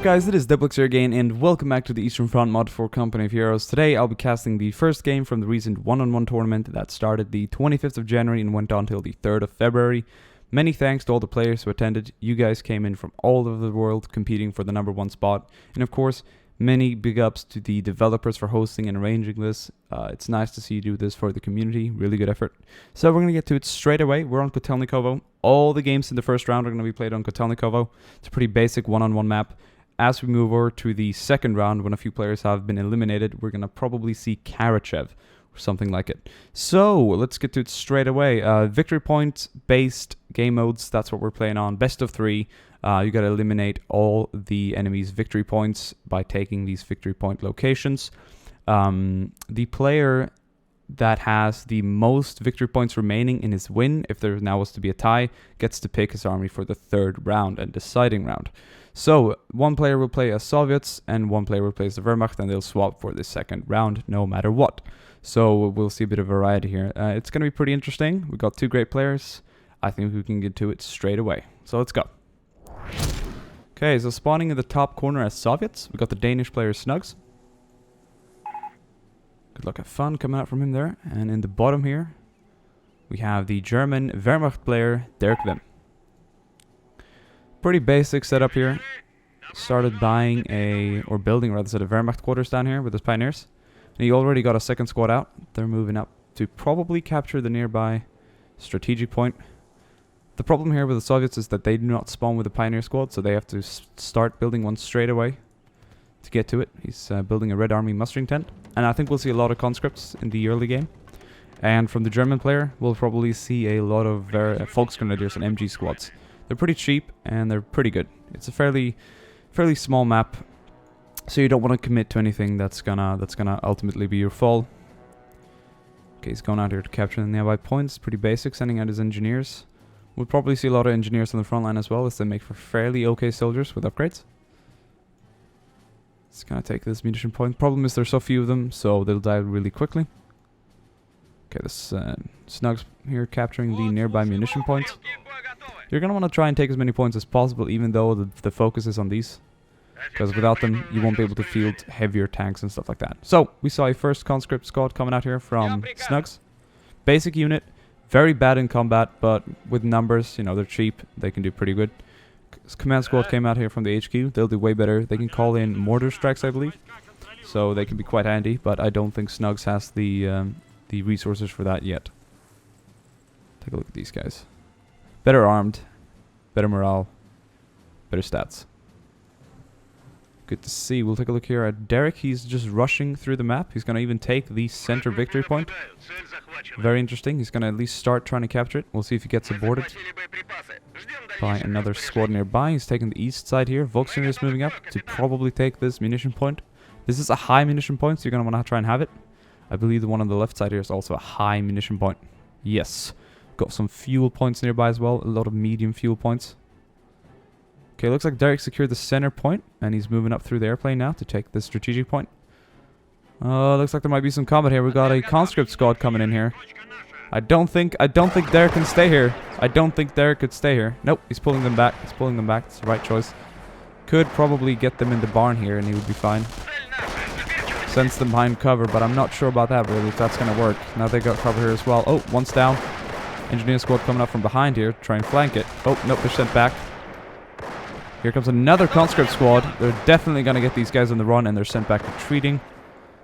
up guys, it is DiplexHeated here again and welcome back to the Eastern Front mod for Company of Heroes. Today I'll be casting the first game from the recent one-on-one tournament that started the 25th of January and went on till the 3rd of February. Many thanks to all the players who attended. You guys came in from all over the world competing for the #1 spot. And of course, many big ups to the developers for hosting and arranging this. It's nice to see you do this for the community. Really good effort. So we're going to get to it straight away. We're on Kotelnikovo. All the games in the first round are going to be played on Kotelnikovo. It's a pretty basic one-on-one map. As we move over to the second round, when a few players have been eliminated, we're going to probably see Karachev or something like it. So let's get to it straight away. Victory point based game modes. That's what we're playing on. Best of 3. You got to eliminate all the enemy's victory points by taking these victory point locations. The player that has the most victory points remaining in his win, if there now was to be a tie, gets to pick his army for the third round and deciding round. So one player will play as Soviets and one player will play as the Wehrmacht, and they'll swap for the second round no matter what. So we'll see a bit of variety here. It's going to be pretty interesting. We've got two great players. I think we can get to it straight away. So let's go. Okay, so spawning in the top corner as Soviets, we got the Danish player Snugz. Good luck, have fun coming out from him there. And in the bottom here, we have the German Wehrmacht player DerekVim. Pretty basic setup here. Started buying or building rather, the Wehrmacht quarters down here with his pioneers. And he already got a second squad out. They're moving up to probably capture the nearby strategic point. The problem here with the Soviets is that they do not spawn with the pioneer squad, so they have to start building one straight away to get to it. He's building a Red Army mustering tent. And I think we'll see a lot of conscripts in the early game. And from the German player, we'll probably see a lot of Volksgrenadiers and MG squads. They're pretty cheap and they're pretty good. It's a fairly small map, so you don't want to commit to anything that's gonna ultimately be your fall. Okay, he's going out here to capture the nearby points. Pretty basic, sending out his engineers. We'll probably see a lot of engineers on the front line as well, as they make for fairly okay soldiers with upgrades. It's gonna take this munition point. Problem is there's so few of them, so they'll die really quickly. Okay, this Snugz here capturing the nearby munition points. You're gonna want to try and take as many points as possible, even though the focus is on these, because without them you won't be able to field heavier tanks and stuff like that. So we saw a first conscript squad coming out here from Snugz. Basic unit, very bad in combat, but with numbers, you know, they're cheap. They can do pretty good. Command squad came out here from the HQ. They'll do way better. They can call in mortar strikes, I believe, so they can be quite handy. But I don't think Snugz has the resources for that yet. Take a look at these guys. Better armed, better morale, better stats. Good to see. We'll take a look here at Derek. He's just rushing through the map. He's going to even take the center victory point. Very interesting. He's going to at least start trying to capture it. We'll see if he gets aborted by another squad nearby. He's taking the east side here. Volkswagen is moving up to probably take this munition point. This is a high munition point, so you're going to want to try and have it. I believe the one on the left side here is also a high munition point. Yes. Got some fuel points nearby as well. A lot of medium fuel points. Okay, looks like Derek secured the center point, and he's moving up through the airplane now to take the strategic point. Looks like there might be some combat here. We got a conscript squad coming in here. I don't think Derek can stay here. I don't think Derek could stay here. Nope, he's pulling them back. He's pulling them back. It's the right choice. Could probably get them in the barn here, and he would be fine. Sends them behind cover, but I'm not sure about that really, if that's going to work. Now they got cover here as well. Oh, one's down. Engineer squad coming up from behind here, try and flank it. Oh, nope, they're sent back. Here comes another conscript squad. They're definitely going to get these guys on the run, and they're sent back retreating.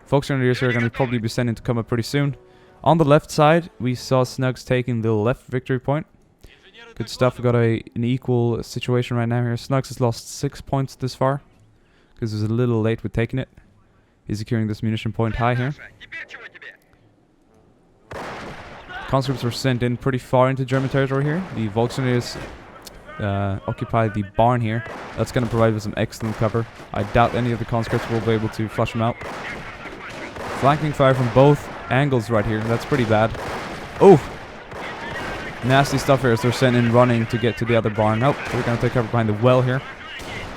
Volksgrenadiers here are going to probably be sent into combat pretty soon. On the left side, we saw Snugz taking the left victory point. Good stuff. We got an equal situation right now here. Snugz has lost 6 points this far, because he was a little late with taking it. He's securing this munition point high here. Conscripts were sent in pretty far into German territory here. The Volksgrenadiers occupy the barn here. That's going to provide with some excellent cover. I doubt any of the conscripts will be able to flush them out. Flanking fire from both angles right here. That's pretty bad. Oh! Nasty stuff here as they're sent in running to get to the other barn. Nope, we're going to take cover behind the well here.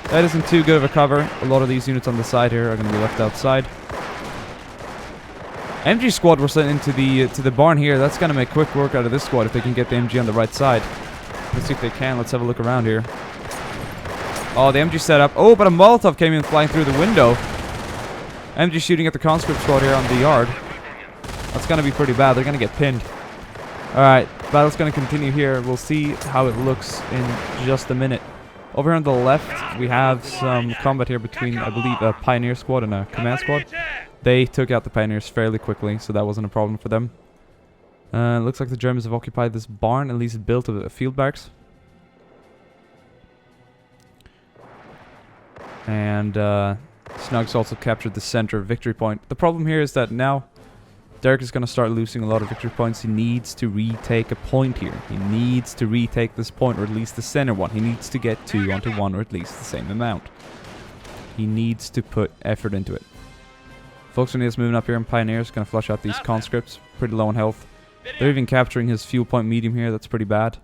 That isn't too good of a cover. A lot of these units on the side here are going to be left outside. MG squad were sent into the barn here. That's going to make quick work out of this squad if they can get the MG on the right side. Let's see if they can. Let's have a look around here. Oh, the MG set up. Oh, but a Molotov came in flying through the window. MG shooting at the conscript squad here on the yard. That's going to be pretty bad. They're going to get pinned. Alright, battle's going to continue here. We'll see how it looks in just a minute. Over here on the left, we have some combat here between, I believe, a Pioneer squad and a Command squad. They took out the Pioneers fairly quickly, so that wasn't a problem for them. Looks like the Germans have occupied this barn, at least built a field barracks. And Snugz also captured the center victory point. The problem here is that now Derek is going to start losing a lot of victory points. He needs to retake a point here. He needs to retake this point, or at least the center one. He needs to get 2 onto 1, or at least the same amount. He needs to put effort into it. Volksgrenadiers moving up here, and Pioneers going to flush out these conscripts. Pretty low on health. They're even capturing his fuel point medium here. That's pretty bad.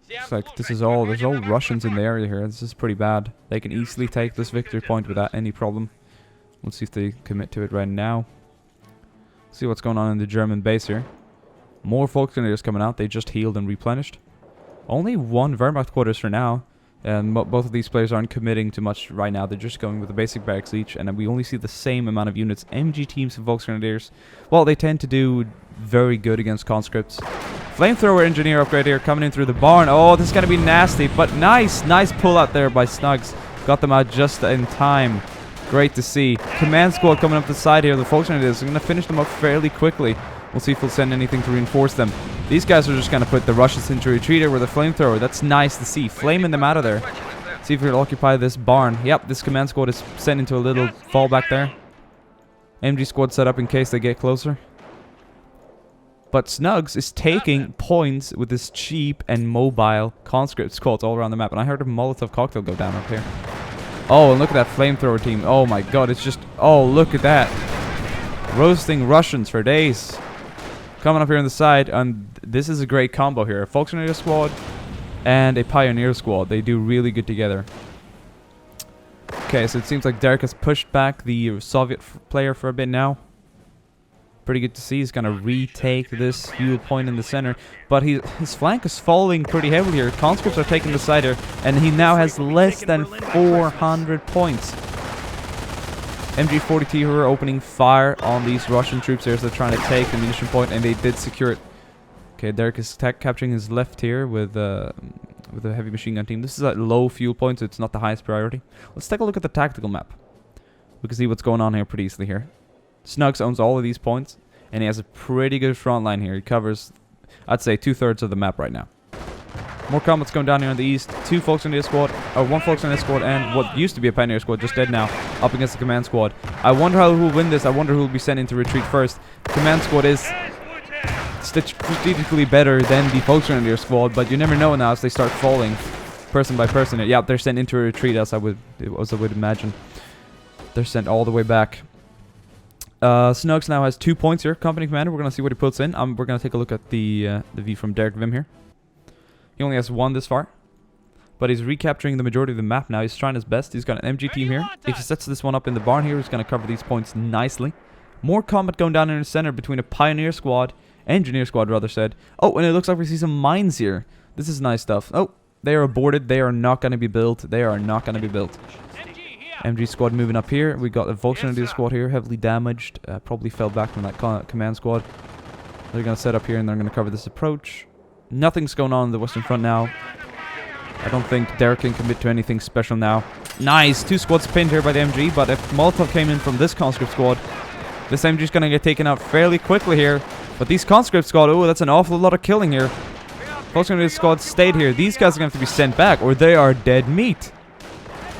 Looks like this is all, there's all Russians in the area here. This is pretty bad. They can easily take this victory point without any problem. Let's see if they commit to it right now. See what's going on in the German base here. More Volksgrenadiers coming out. They just healed and replenished. Only 1 Wehrmacht quarters for now. And both of these players aren't committing to much right now. They're just going with the basic barracks each. And we only see the same amount of units. MG teams and Volksgrenadiers, well, they tend to do very good against conscripts. Flamethrower engineer upgrade here coming in through the barn. Oh, this is going to be nasty. But nice pull out there by Snugz. Got them out just in time. Great to see. Command squad coming up the side here. The Volksgrenadiers are going to finish them up fairly quickly. We'll see if we'll send anything to reinforce them. These guys are just going to put the Russians into retreat here with a flamethrower. That's nice to see. Flaming them out of there. See if we'll occupy this barn. Yep, this command squad is sent into a little fallback there. MG squad set up in case they get closer. But Snugz is taking points with this cheap and mobile conscript squads all around the map. And I heard a Molotov cocktail go down up here. Oh, and look at that flamethrower team. Oh my god, it's just... Oh, look at that. Roasting Russians for days. Coming up here on the side, and this is a great combo here. A Volksgrenadier squad and a Pioneer squad. They do really good together. Okay, so it seems like Derek has pushed back the Soviet player for a bit now. Pretty good to see. He's going to retake this fuel point in the center. But his flank is falling pretty heavily here. Conscripts are taking the side here. And he now has less than 400 points. MG-42 who are opening fire on these Russian troops here as they're trying to take the munition point. And they did secure it. Okay, Derek is capturing his left here with a heavy machine gun team. This is at low fuel point, so it's not the highest priority. Let's take a look at the tactical map. We can see what's going on here pretty easily here. Snugz owns all of these points, and he has a pretty good front line here. He covers, I'd say, 2/3 of the map right now. More combat's going down here on the east. 2 Volksgrenadier squad, or 1 Volksgrenadier squad, and what used to be a Pioneer squad, just dead now, up against the Command squad. I wonder who will win this. I wonder who will be sent into retreat first. The Command squad is strategically better than the Volksgrenadier squad, but you never know now as they start falling, person by person. Yeah, they're sent into a retreat, as I would imagine. They're sent all the way back. Snugz now has 2 points here. Company commander. We're gonna see what he puts in. We're gonna take a look at the view from DerekVim here. He only has 1 this far, but he's recapturing the majority of the map now. He's trying his best. He's got an MG team here. If he sets this one up in the barn here, he's gonna cover these points nicely. More combat going down in the center between a Pioneer squad, Engineer squad rather said. Oh, and it looks like we see some mines here. This is nice stuff. Oh, they are aborted. They are not gonna be built. They are not gonna be built. MG squad moving up here. We got a Volksgrenadier squad here, heavily damaged. Probably fell back from that command squad. They're going to set up here and they're going to cover this approach. Nothing's going on in the western front now. I don't think Derek can commit to anything special now. Nice! 2 squads pinned here by the MG, but if Molotov came in from this conscript squad, this MG's going to get taken out fairly quickly here. But these conscript squad, oh, that's an awful lot of killing here. Volksgrenadier squad stayed here. These guys are going to have to be sent back or they are dead meat.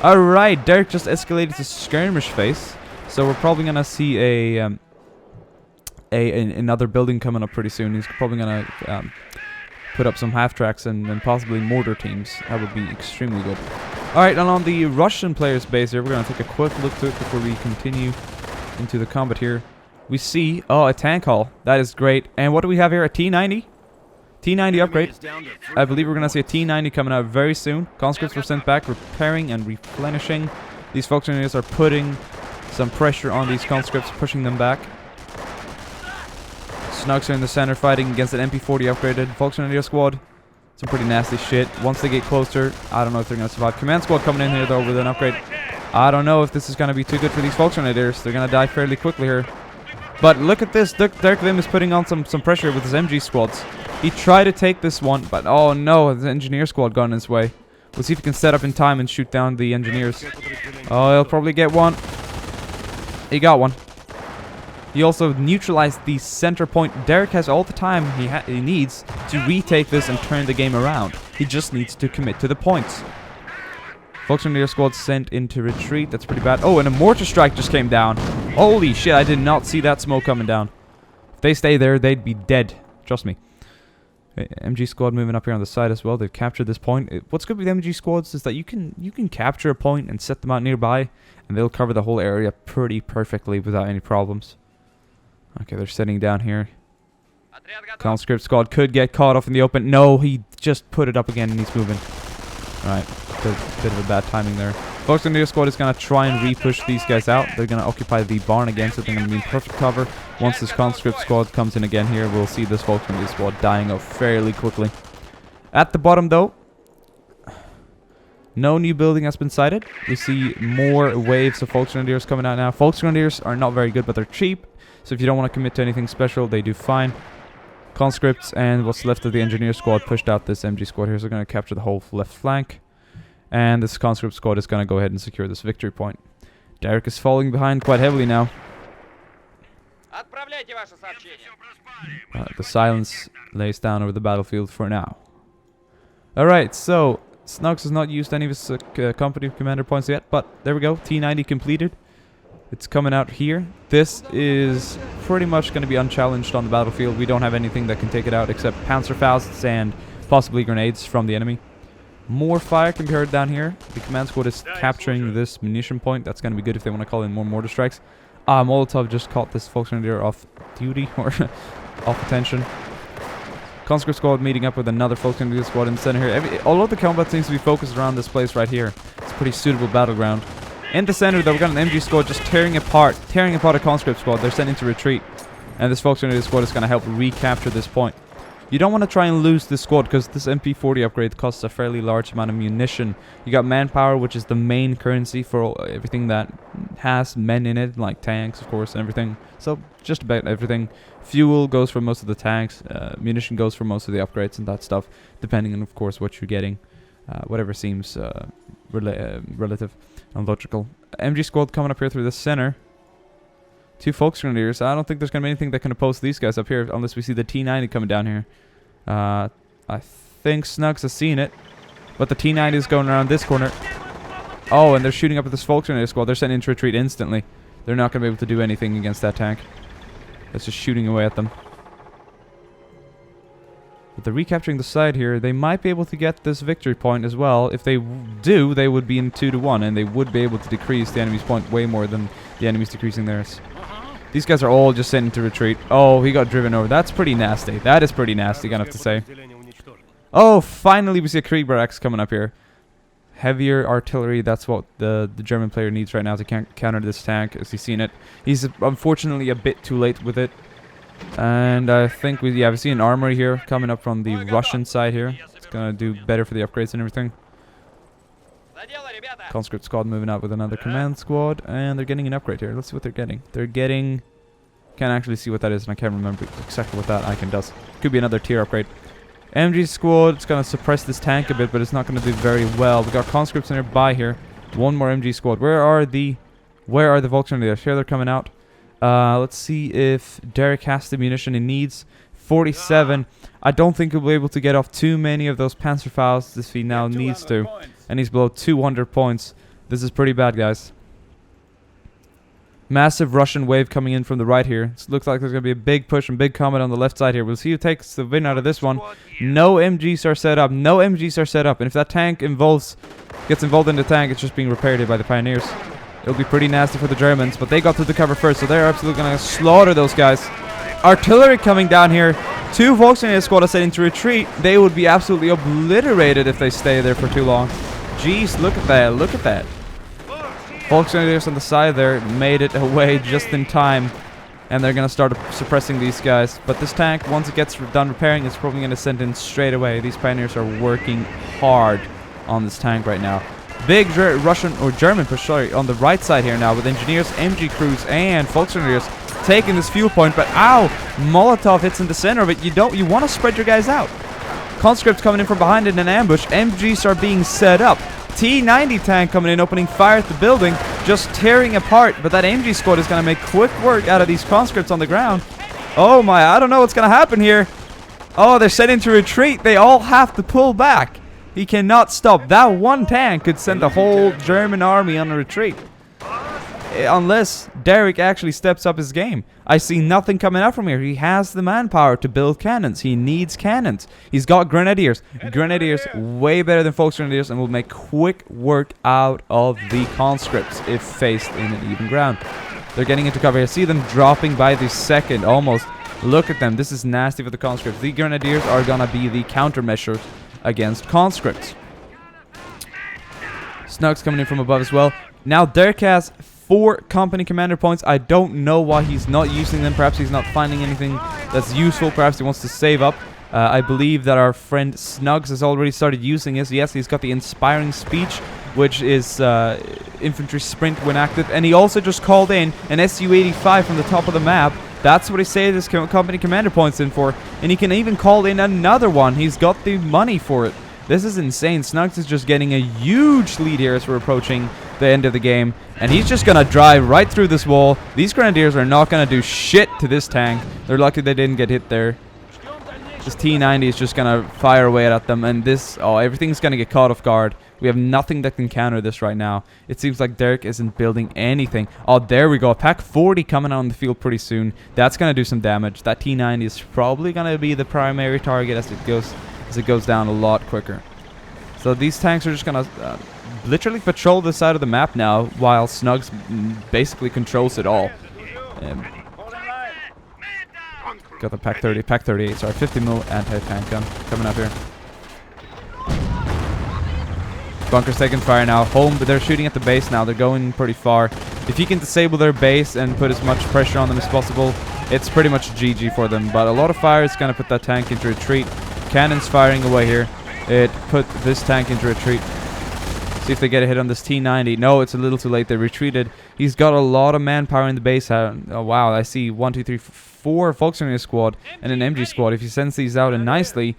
Alright, Derek just escalated to skirmish phase, so we're probably gonna see another building coming up pretty soon. He's probably gonna put up some half tracks and possibly mortar teams. That would be extremely good. Alright, and on the Russian player's base here, we're gonna take a quick look to it before we continue into the combat here. We see, oh, a tank hull. That is great. And what do we have here? A T-90? T-90 upgrade. I believe we're going to see a T-90 coming out very soon. Conscripts were sent back, repairing and replenishing. These Volksgrenadiers are putting some pressure on these conscripts, pushing them back. Snugz are in the center fighting against an MP40 upgraded Volksgrenadier squad. Some pretty nasty shit. Once they get closer, I don't know if they're going to survive. Command squad coming in here, though, with an upgrade. I don't know if this is going to be too good for these Volksgrenadiers. They're going to die fairly quickly here. But look at this. DerekVim is putting on some pressure with his MG squads. He tried to take this one, but oh no, the engineer squad got in his way. We'll see if he can set up in time and shoot down the engineers. Oh, he'll probably get one. He got one. He also neutralized the center point. Derek has all the time he needs to retake this and turn the game around. He just needs to commit to the points. Volksgrenadier squad sent into retreat. That's pretty bad. Oh, and a mortar strike just came down. Holy shit, I did not see that smoke coming down. If they stay there, they'd be dead. Trust me. MG squad moving up here on the side as well. They've captured this point. What's good with MG squads is that you can capture a point and set them out nearby, and they'll cover the whole area pretty perfectly without any problems. Okay, they're sitting down here. Conscript squad could get caught off in the open. No, he just put it up again and he's moving. Alright, bit of a bad timing there. Volksgrenadier squad is going to try and re-push these guys out. They're going to occupy the barn again, so they're going to be in perfect cover. Once this conscript squad comes in again here, we'll see this Volksgrenadier squad dying off fairly quickly. At the bottom, though, no new building has been sighted. We see more waves of Volksgrenadiers coming out now. Volksgrenadiers are not very good, but they're cheap. So if you don't want to commit to anything special, they do fine. Conscripts and what's left of the engineer squad pushed out this MG squad here, so they're going to capture the whole left flank. And this conscript squad is going to go ahead and secure this victory point. Derek is falling behind quite heavily now. The silence lays down over the battlefield for now. Alright, so Snugz has not used any of his company commander points yet, but there we go, T90 completed. It's coming out here. This is pretty much going to be unchallenged on the battlefield. We don't have anything that can take it out except Panzerfausts and possibly grenades from the enemy. More fire can be heard down here. The command squad is capturing this munition point. That's going to be good if they want to call in more mortar strikes. Molotov just caught this Volksgrenadier off duty or off attention. Conscript squad meeting up with another Volksgrenadier squad in the center here. All of the combat seems to be focused around this place right here. It's a pretty suitable battleground. In the center, though, we've got an MG squad just tearing apart a conscript squad. They're sent into retreat. And this Volksgrenadier squad is going to help recapture this point. You don't want to try and lose this squad because this MP40 upgrade costs a fairly large amount of munition. You got manpower, which is the main currency for everything that has men in it, like tanks, of course, and everything. So, just about everything. Fuel goes for most of the tanks. Munition goes for most of the upgrades and that stuff, depending on, of course, what you're getting. Whatever seems relative and logical. MG squad coming up here through the center. Two Volksgrenadiers. I don't think there's going to be anything that can oppose these guys up here unless we see the T90 coming down here. I think Snugz has seen it. But the T90 is going around this corner. Oh, and they're shooting up at this Volksgrenadier squad. They're sent into retreat instantly. They're not going to be able to do anything against that tank. It's just shooting away at them. But they're recapturing the side here. They might be able to get this victory point as well. If they do, they would be in 2-1, and they would be able to decrease the enemy's point way more than the enemy's decreasing theirs. These guys are all just sent into retreat. Oh, he got driven over. That's pretty nasty. That is pretty nasty, gonna have to say. Oh, finally we see a Kriegbarracks coming up here. Heavier artillery, that's what the German player needs right now to counter this tank, as he's seen it. He's unfortunately a bit too late with it. And I think we see an armory here coming up from the Russian side here. It's gonna do better for the upgrades and everything. Conscript squad moving out with another command squad, and they're getting an upgrade here. Let's see what they're getting. They're getting... Can't actually see what that is, and I can't remember exactly what that icon does. Could be another tier upgrade. MG squad, it's going to suppress this tank a bit, but it's not going to do very well. We got conscripts nearby here. One more MG squad. Where are the Volksgrenadiers? Here they're coming out. Let's see if Derek has the munition he needs. 47. I don't think he'll be able to get off too many of those Panzerfausts if he now needs to. And he's below 200 points. This is pretty bad, guys. Massive Russian wave coming in from the right here. It looks like there's going to be a big push and big combat on the left side here. We'll see who takes the win out of this one. No MGs are set up. No MGs are set up. And if that tank gets involved in the tank, it's just being repaired by the Pioneers. It'll be pretty nasty for the Germans, but they got through the cover first, so they're absolutely going to slaughter those guys. Artillery coming down here. Two Volksgrenadier squad are set into retreat. They would be absolutely obliterated if they stay there for too long. Jeez, look at that. Look at that. Volksgrenadiers on the side there made it away just in time. and they're going to start suppressing these guys. But this tank, once it gets done repairing, it's probably going to send in straight away. These pioneers are working hard on this tank right now. Big Russian or German push, sorry, on the right side here now with engineers, MG crews, and Volksgrenadiers taking this fuel point. But ow, Molotov hits in the center of it. You want to spread your guys out. Conscripts coming in from behind in an ambush. MGs are being set up. T-90 tank coming in, opening fire at the building, just tearing apart. But that MG squad is going to make quick work out of these conscripts on the ground. Oh my, I don't know what's going to happen here. Oh, they're set into retreat. They all have to pull back. He cannot stop. That one tank could send the whole German army on a retreat. Unless Derek actually steps up his game. I see nothing coming out from here. He has the manpower to build cannons. He needs cannons. He's got grenadiers. Grenadiers way better than Volksgrenadiers and will make quick work out of the conscripts if faced in an even ground. They're getting into cover. I see them dropping by the second almost. Look at them. This is nasty for the conscripts. The grenadiers are going to be the countermeasures against conscripts. Snugz coming in from above as well. Now Derek has 4 company commander points. I don't know why he's not using them. Perhaps he's not finding anything that's useful. Perhaps he wants to save up. I believe that our friend Snugz has already started using his. Yes, he's got the inspiring speech, which is infantry sprint when active. And he also just called in an Su-85 from the top of the map. That's what he saved his company commander points in for. And he can even call in another one. He's got the money for it. This is insane. Snugz is just getting a huge lead here as we're approaching the end of the game. And he's just going to drive right through this wall. These grenadiers are not going to do shit to this tank. They're lucky they didn't get hit there. This T-90 is just going to fire away at them. And this, oh, everything's going to get caught off guard. We have nothing that can counter this right now. It seems like Derek isn't building anything. Oh, there we go. Pack 40 coming out on the field pretty soon. That's going to do some damage. That T-90 is probably going to be the primary target as it goes down a lot quicker. So these tanks are just going to literally patrol the side of the map now while Snugz basically controls it all. Got the Pack 38, sorry, 50 mil anti-tank gun coming up here. Bunker's taking fire now. Home, but they're shooting at the base now. They're going pretty far. If you can disable their base and put as much pressure on them as possible, it's pretty much GG for them. But a lot of fire is going to put that tank into retreat. Cannons firing away here. It put this tank into retreat. See if they get a hit on this T-90. No, it's a little too late. They retreated. He's got a lot of manpower in the base. Oh, wow. I see 1, 2, 3, 4 Volksgrenadier squad and an MG squad. If he sends these out and nicely...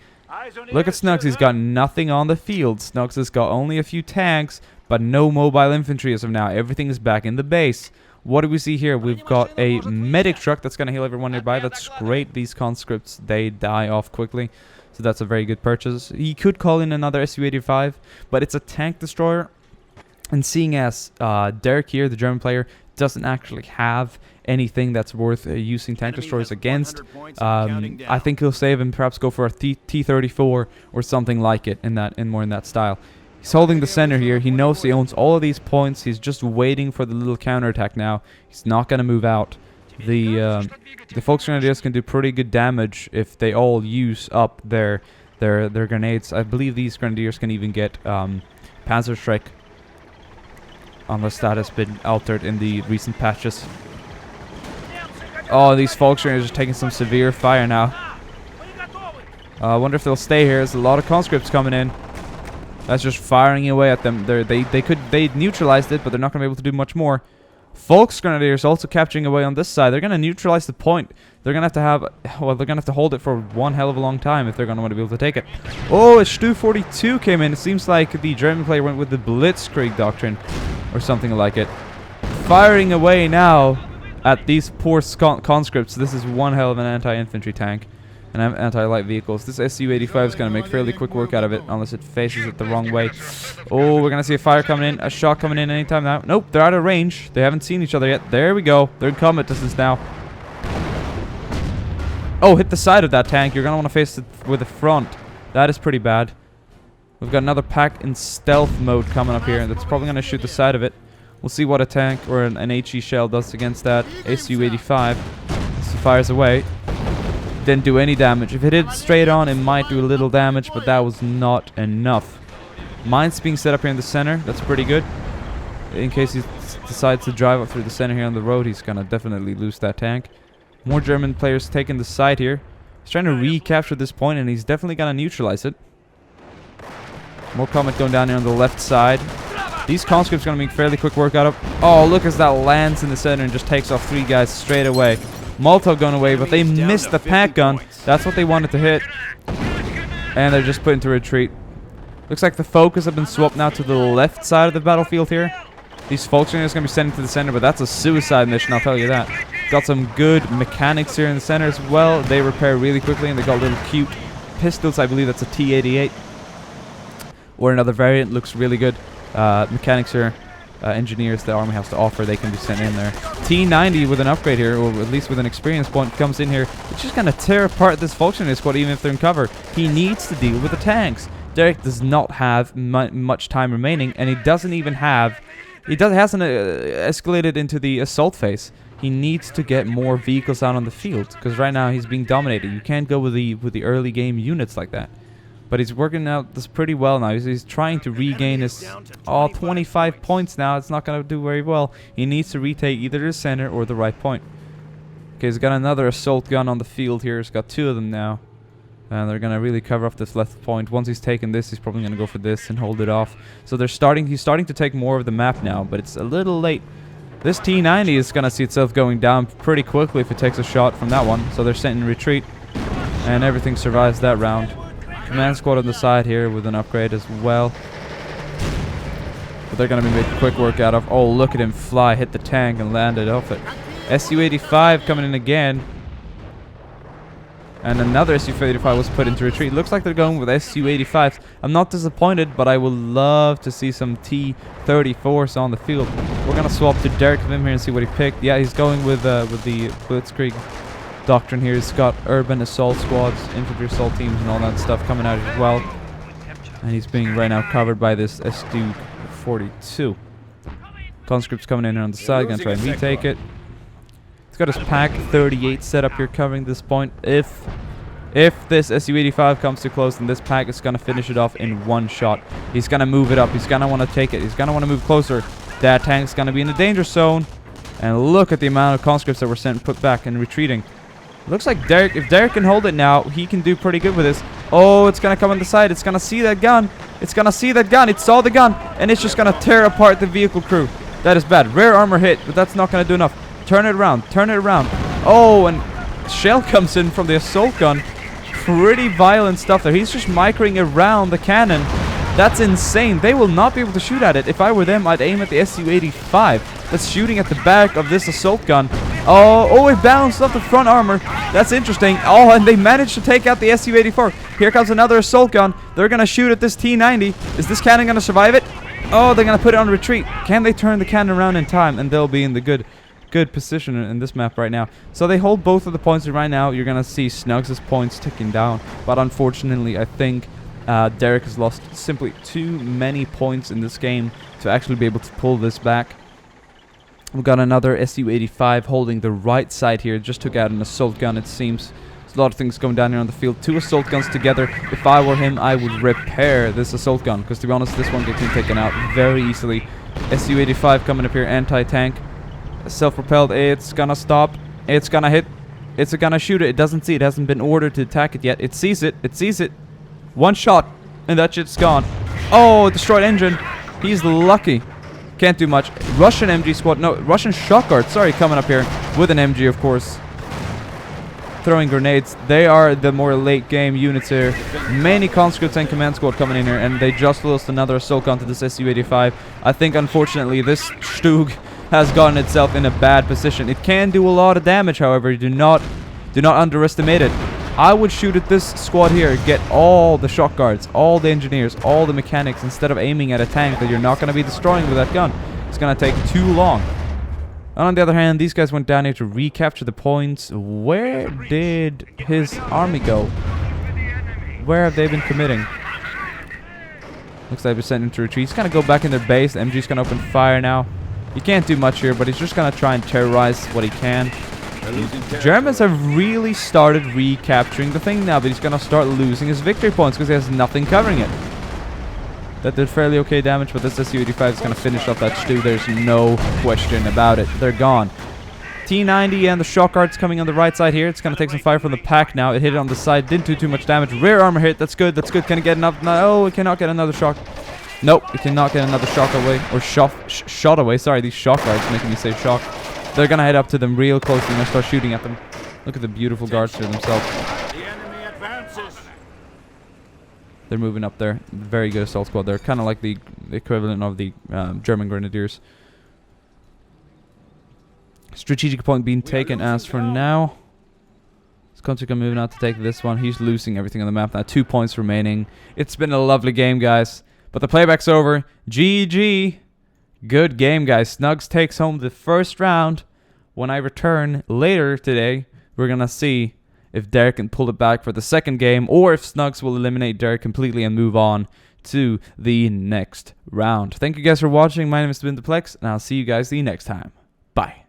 Look at Snugz. He's got nothing on the field. Snugz has got only a few tanks, but no mobile infantry as of now. Everything is back in the base. What do we see here? We've got a medic truck that's going to heal everyone nearby. That's great. These conscripts, they die off quickly. So that's a very good purchase. He could call in another Su-85, but it's a tank destroyer. And seeing as Derek here, the German player, doesn't actually have anything that's worth using tank destroyers against, I think he'll save and perhaps go for a T-34 or something like it more in that style. He's holding the center here. He knows he owns all of these points. He's just waiting for the little counterattack now. He's not going to move out. The Volksgrenadiers can do pretty good damage if they all use up their grenades. I believe these Grenadiers can even get Panzerstrike, unless that has been altered in the recent patches. Oh, these Volksgrenadiers are taking some severe fire now. I wonder if they'll stay here. There's a lot of conscripts coming in. That's just firing away at them. They neutralized it, but they're not going to be able to do much more. Volksgrenadiers also capturing away on this side. They're going to neutralize the point. They're going to have they're going to have to hold it for one hell of a long time if they're going to want to be able to take it. Oh, a Stu-42 came in. It seems like the German player went with the Blitzkrieg doctrine or something like it. Firing away now at these poor conscripts. This is one hell of an anti-infantry tank and anti-light vehicles. This Su-85 is going to make fairly quick work out of it unless it faces it the wrong way. Oh, we're going to see a fire coming in, a shot coming in anytime now. Nope, they're out of range. They haven't seen each other yet. There we go. They're in combat distance now. Oh, hit the side of that tank. You're going to want to face it with the front. That is pretty bad. We've got another pack in stealth mode coming up here, and that's probably going to shoot the side of it. We'll see what a tank or an HE shell does against that Su-85. So fires away. Didn't do any damage. If it hit straight on, it might do a little damage, but that was not enough. Mines being set up here in the center. That's pretty good. In case he decides to drive up through the center here on the road, he's going to definitely lose that tank. More German players taking the side here. He's trying to recapture this point, and he's definitely going to neutralize it. More Comet going down here on the left side. These conscripts going to make fairly quick work out of. Oh, look as that lands in the center and just takes off 3 guys straight away. Molotov going away, but they missed the pack gun. That's what they wanted to hit. And they're just put into retreat. Looks like the focus have been swapped now to the left side of the battlefield here. These Volkswagens going to be sent into the center, but that's a suicide mission, I'll tell you that. Got some good mechanics here in the center as well. They repair really quickly, and they got little cute pistols. I believe that's a T-88. Or another variant. Looks really good. Mechanics here, engineers the army has to offer, they can be sent in there. T-90 with an upgrade here, or at least with an experience point, comes in here. It's just going to tear apart this Volkswagen squad even if they're in cover. He needs to deal with the tanks. Derek does not have much time remaining, and he doesn't even have... hasn't escalated into the assault phase. He needs to get more vehicles out on the field, because right now he's being dominated. You can't go with the early game units like that. But he's working out this pretty well now. He's trying to regain his 25 points now. It's not going to do very well. He needs to retake either the center or the right point. Okay, he's got another assault gun on the field here. He's got 2 of them now. And they're going to really cover off this left point. Once he's taken this, he's probably going to go for this and hold it off. So he's starting to take more of the map now, but it's a little late. This T-90 is going to see itself going down pretty quickly if it takes a shot from that one. So they're sent in retreat, and everything survives that round. Command squad on the side here with an upgrade as well. But they're going to be making quick work out of. Oh, look at him fly, hit the tank and landed off it. Su-85 coming in again. And another Su-85 was put into retreat. Looks like they're going with Su-85s. I'm not disappointed, but I would love to see some T-34s on the field. We're going to swap to DerekVim here and see what he picked. Yeah, he's going with the Blitzkrieg doctrine here. He's got urban assault squads, infantry assault teams, and all that stuff coming out as well. And he's being right now covered by this Su-42. Conscripts coming in on the side, going to try and retake it. He's got his Pack 38 set up here covering this point. If this Su-85 comes too close, then this Pack is going to finish it off in one shot. He's going to move it up. He's going to want to take it. He's going to want to move closer. That tank's going to be in the danger zone. And look at the amount of conscripts that were sent put back and retreating. Looks like Derek, if Derek can hold it now, he can do pretty good with this. Oh, it's going to come on the side. It's going to see that gun. It's going to see that gun. It saw the gun. And it's just going to tear apart the vehicle crew. That is bad. Rare armor hit, but that's not going to do enough. Turn it around. Turn it around. Oh, and shell comes in from the assault gun. Pretty violent stuff there. He's just microing around the cannon. That's insane. They will not be able to shoot at it. If I were them, I'd aim at the Su-85. That's shooting at the back of this assault gun. Oh, it bounced off the front armor. That's interesting. Oh, and they managed to take out the Su-84. Here comes another assault gun. They're going to shoot at this T-90. Is this cannon going to survive it? Oh, they're going to put it on retreat. Can they turn the cannon around in time? And they'll be in the good position in this map right now. So they hold both of the points, and right now you're going to see Snugz' points ticking down. But unfortunately, I think Derek has lost simply too many points in this game to actually be able to pull this back. We've got another Su-85 holding the right side here. Just took out an assault gun, it seems. There's a lot of things going down here on the field. 2 assault guns together. If I were him, I would repair this assault gun, because to be honest, this one gets him taken out very easily. Su-85 coming up here, anti-tank. Self-propelled. It's gonna stop. It's gonna hit. It's gonna shoot it. It doesn't see it. It hasn't been ordered to attack it yet. It sees it. It sees it. One shot, and that shit's gone. Oh, destroyed engine. He's lucky. Can't do much. Russian MG squad. No, Russian shock guard. Sorry, coming up here with an MG, of course. Throwing grenades. They are the more late game units here. Many conscripts and command squad coming in here, and they just lost another assault gun to this Su-85. I think, unfortunately, this Stug has gotten itself in a bad position. It can do a lot of damage, however. Do not underestimate it. I would shoot at this squad here, get all the shock guards, all the engineers, all the mechanics, instead of aiming at a tank that you're not going to be destroying with that gun. It's going to take too long. And on the other hand, these guys went down here to recapture the points. Where did his army go? Where have they been committing? Looks like they've been sent into retreat. He's going to go back in their base. The MG's going to open fire now. He can't do much here, but he's just going to try and terrorize what he can. Germans have really started recapturing the thing now, but he's going to start losing his victory points because he has nothing covering it. That did fairly okay damage, but this Su-85 is going to finish off that stew. There's no question about it. They're gone. T90 and the shock guard's coming on the right side here. It's going to take some fire from the pack now. It hit it on the side. Didn't do too much damage. Rear armor hit. That's good. That's good. Can it get enough? No, it cannot get another shock. Nope, it cannot get another shock away. Or shot away. Sorry, these shock guards making me say shock. They're going to head up to them real closely and start shooting at them. Look at the beautiful guards to themselves. The enemy advances. They're moving up there. Very good assault squad. They're kind of like the equivalent of the German grenadiers. Strategic point being taken as for now. Skunchika moving out to take this one. He's losing everything on the map now. 2 points remaining. It's been a lovely game, guys. But the playback's over. GG. Good game, guys. Snugz takes home the first round. When I return later today, we're going to see if Derek can pull it back for the second game, or if Snugz will eliminate Derek completely and move on to the next round. Thank you guys for watching. My name has been Diplex, and I'll see you guys the next time. Bye.